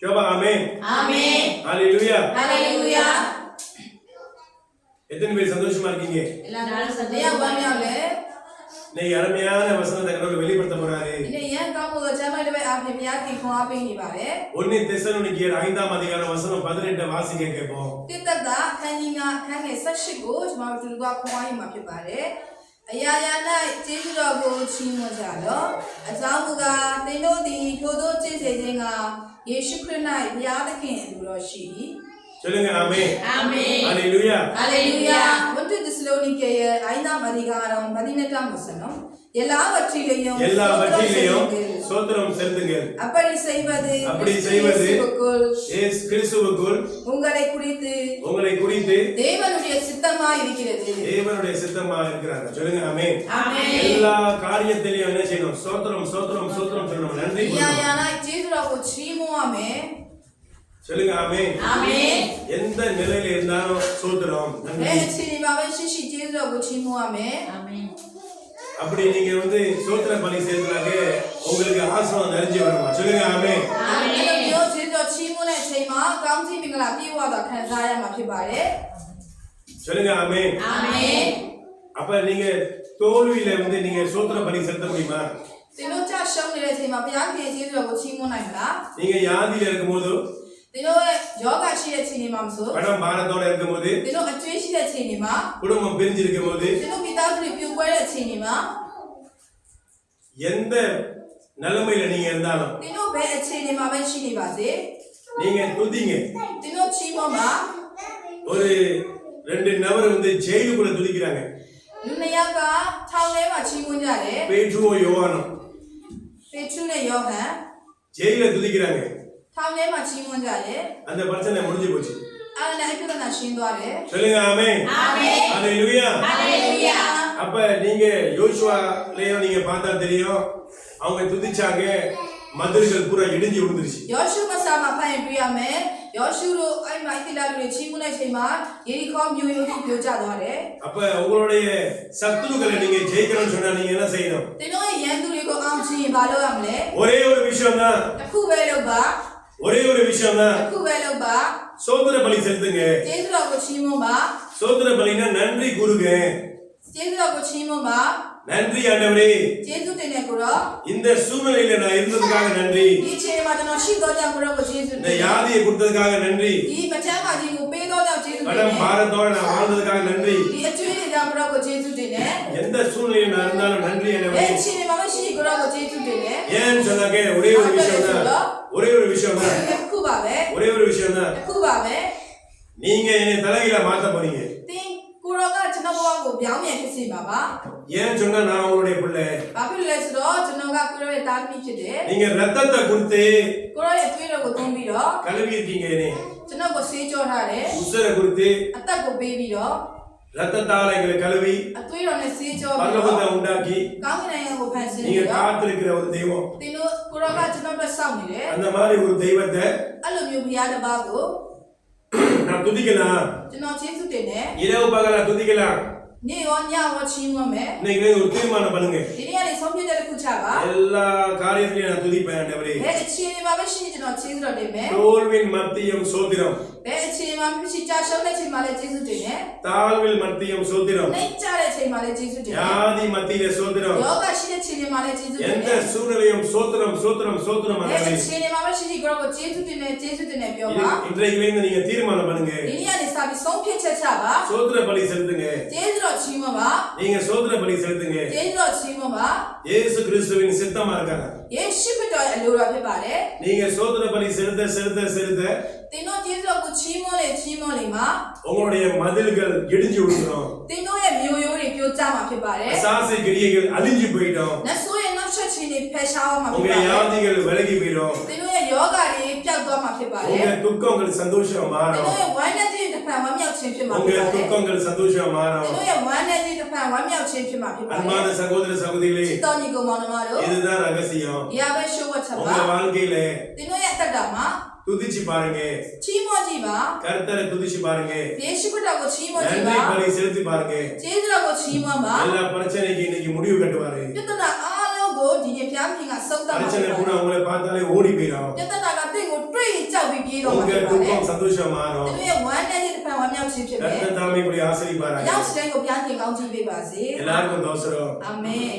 Coba amin. Amin. Haleluya. Haleluya. எத்தனை பேர் சந்தோஷமா இருக்கீங்க? எல்லாரும் சந்தோஷமா இருக்காங்க. நீங்க அருமையான வசனத்தை கடவுள் வெளிப்படுத்த போறாரு. ஒன்னு தெசலோனிக்கேயர் 5ஆம் அதிகாரம் வசனம் 18 வாசிக்க கேட்போம். Ayayana Tijugo Chimojalo, Azamuga, Tenodi, Todo Chizinga, Yeshukrina, Yadakin, Roshi. சொல்லுங்க ஆமென். Amen. Hallelujah. Hallelujah. What did the Slonikaya, Aina Madigara, Madinata Musanum, எல்லாவற்றிலையும் சோத்திரம் செலுத்துங்கள். அப்படி செய்வது கிறிஸ்துவுக்குள் உங்களை குறித்து தேவனுடைய சித்தமாய் இருக்கிறது. தேவனுடைய சித்தமாய் இருக்கிறாங்க. சொல்லுங்க ஆமென். ஆமென். எல்லா காரியத்திலையும் என்ன செய்யணும்? சோத்திரம் சொல்லணும். நன்றி சொல்லுங்க ஆமென். ஆமென். எந்த நிலையில இருந்தாலும் சோத்திரம் நன்றி. ஆமென். அப்படி நீங்க சோத்திர பலி செய்யறதுனால உங்களுக்கு ஆசீர்வாதம் நிறைஞ்சு வருமா? சொல்லுங்க ஆமென். ஆமென். சொல்லுங்க ஆமென். ஆமென். அப்ப நீங்க தோல்வியில நீங்க சோத்திர பலி செலுத்த முடியுமா? நீங்க வியாதியில இருக்கும்போது பணம் பாரத்தோட இருக்கும்போது குடும்பம் பிரிஞ்சு இருக்கும்போது எந்த நிலைமையில நீங்க இருந்தாலும் நீங்க துதிங்க. ஒரு 2 நபர் ஜெயிலுக்குள்ள துதிக்கிறாங்க. பேதுரு யோவானும் ஜெயில துதிக்கிறாங்க. அந்த பிரச்சனை முடிஞ்சு போச்சு. சொல்லுங்க ஆமென். ஹalleluya. அப்ப நீங்க யோசுவாலயும் நீங்க பார்த்தா தெரியும், அவங்க துதிச்சாங்க, மதில்கள் பூரா இடிஞ்சு விழுந்துருச்சு. அப்ப உங்களுடைய சத்துருக்களை நீங்க ஜெயிக்கணும்னு சொன்னா நீங்க என்ன செய்யணும்? ஒரே ஒரு விஷயம் தான். சோத்திர பலி செலுத்துங்க. சோத்திர பலினா நன்றி கூறுங்க. நன்றி ஆண்டவரே, இந்த சூழ்நிலையில நான் இருந்ததுக்காக நன்றி. இந்த வியாதியை கொடுத்ததுக்காக நன்றி. கடன் பாரத்தோட நான் வாழ்ந்ததுக்காக நன்றி. எந்த சூழ்நிலையில் நான் இருந்தாலும் நன்றி ஆண்டவரே. ஏன் சொன்னாங்க? ஒரே ஒரு விஷயம் தான். நீங்க என்னை தலைகீழ மாத்த போறீங்க. ஏன் சொன்னா நான் உங்களுடைய பிள்ளை. நீங்க ரத்தத்தை கொடுத்து கழுவி இருக்கீங்க. உசரை கொடுத்து ரத்தத்தால எங்களை கழுவி பரலோகத்தை உண்டாக்கி நீங்க காத்திருக்கிற ஒரு தெய்வம். அந்த மாதிரி ஒரு தெய்வத்தை நான் துதிக்கலாம். இரவு பகலா துதிக்கலாம். நீங்க ஒரு தீர்மானம் பண்ணுங்க. எல்லா காரியத்திலையும் நான் துதிப்பேன் ஆண்டவரே. தோல்வின் மத்தியம் சோத்திரம். தாழ்வில் மத்தியம் சோத்திரம். வியாதி மத்தியில சோத்திரம். எந்த சூழ்நிலையும் சோத்திரம். இன்றைக்கு நீங்க தீர்மானம் பண்ணுங்க. சோத்திர பலி செலுத்துங்க. நீங்க சோத்திர பலி செலுத்துங்க. இயேசு கிறிஸ்துவின் சித்தமா இருக்காங்க. நீங்க சோத்திர பலி செலுத்த உங்களுடைய மதில்கள் இடிஞ்சு விழுந்துரும். சாசை கிரியைகள் அழிஞ்சு போயிடும். உங்க வியாதிகள் விலகி போயிடும். உங்க துக்கங்கள் சந்தோஷம் மாறும். அன்பான சகோதர சகோதரிகளே, இதுதான் ரகசியம். உங்க வாழ்க்கையில துதிச்சு பாருங்க. கர்த்தரை துதிச்சு பாருங்க. நன்றி பலி செலுத்தி பாருங்க. எல்லா பிரச்சனைக்கு இன்னைக்கு முடிவு கட்டுவாரு. பிரச்சனை கூட உங்களை பார்த்தாலே ஓடி போயிடும். ပြည့်ကြောက်ပြီးပြေးတော့မှာ உங்க ဖြစ်ပါလေ துக்கம் சந்தோஷம் மாறும் သူရဲ့ဝမ်းနဲ့တဲ့ဖန်ဝမ်းမြောက်ခြင်းဖြစ်မယ် கர்த்தர் தாமே இப்படி ஆசீர்வதிப்பாராக ရောက်စတဲ့ကိုဘုရားသင်ကောင်းချီးပေးပါစေ எல்லாருக்கும் தோசரம் အာမင်